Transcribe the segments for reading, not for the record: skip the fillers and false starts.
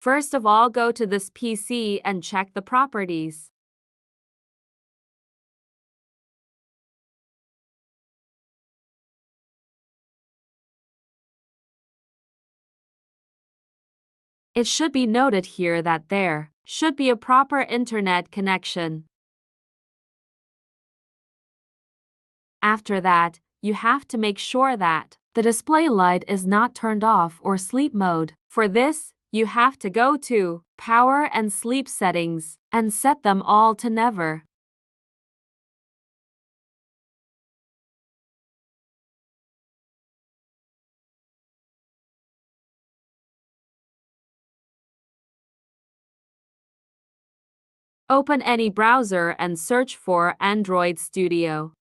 First of all, go to this PC and check the properties. It should be noted here that there should be a proper internet connection. After that, you have to make sure that the display light is not turned off or sleep mode. For this, you have to go to Power and Sleep Settings and set them all to Never. Open any browser and search for Android Studio.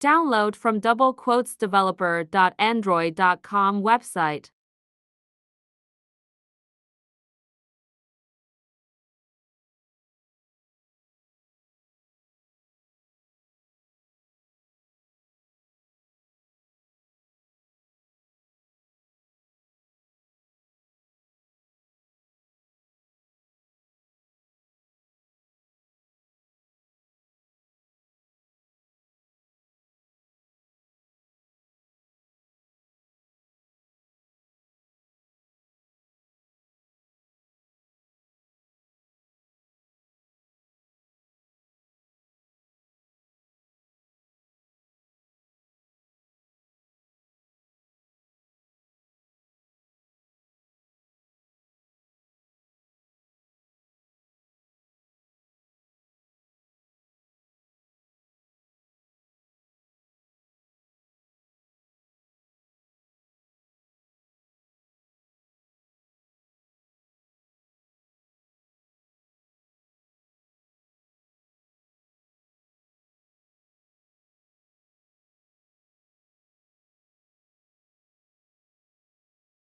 Download from developer.android.com website.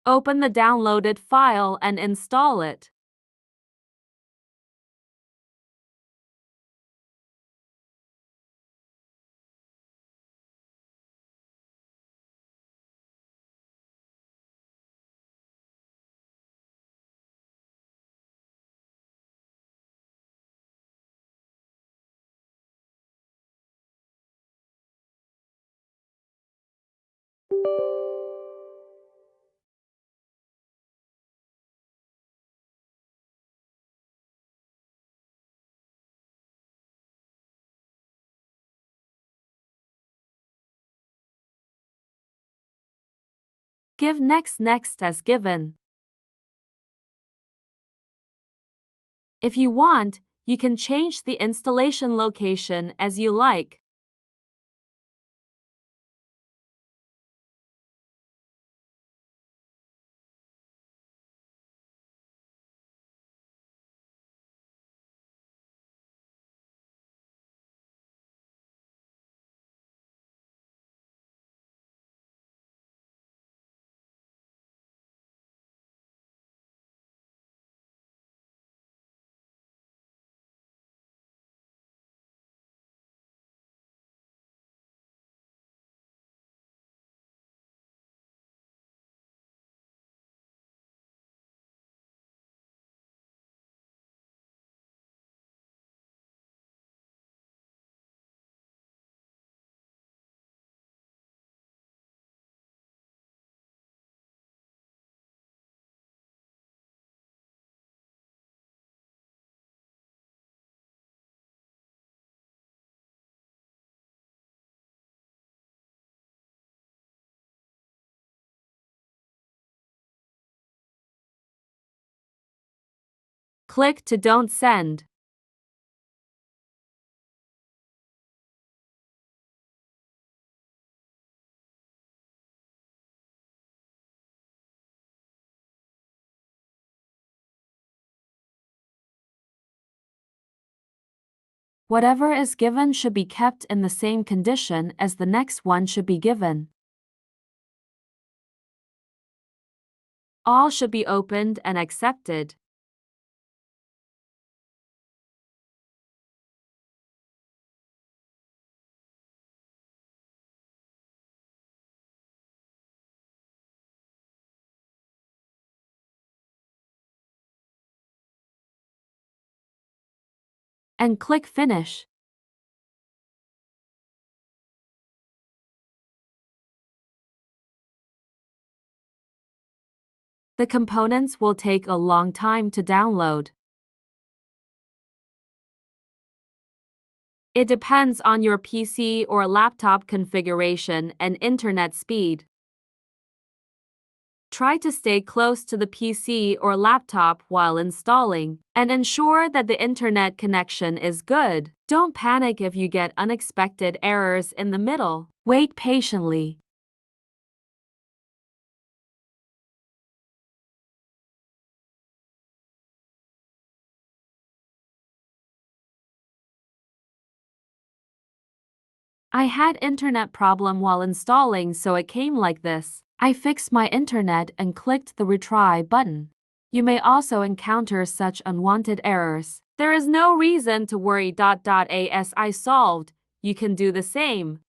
Open the downloaded file and install it. Give next as given. If you want, you can change the installation location as you like. Click to Don't Send. Whatever is given should be kept in the same condition as the next one should be given. All should be opened and accepted. and click Finish. The components will take a long time to download. It depends on your PC or laptop configuration and internet speed. Try to stay close to the PC or laptop while installing, and ensure that the internet connection is good. Don't panic if you get unexpected errors in the middle. Wait patiently. I had internet problem while installing, so it came like this. I fixed my internet and clicked the retry button. You may also encounter such unwanted errors. There is no reason to worry. As I solved, you can do the same.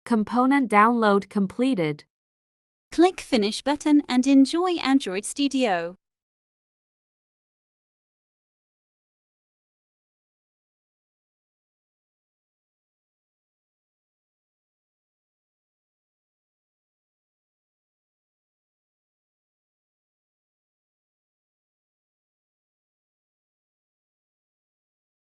Component download completed. Click Finish button and enjoy Android Studio.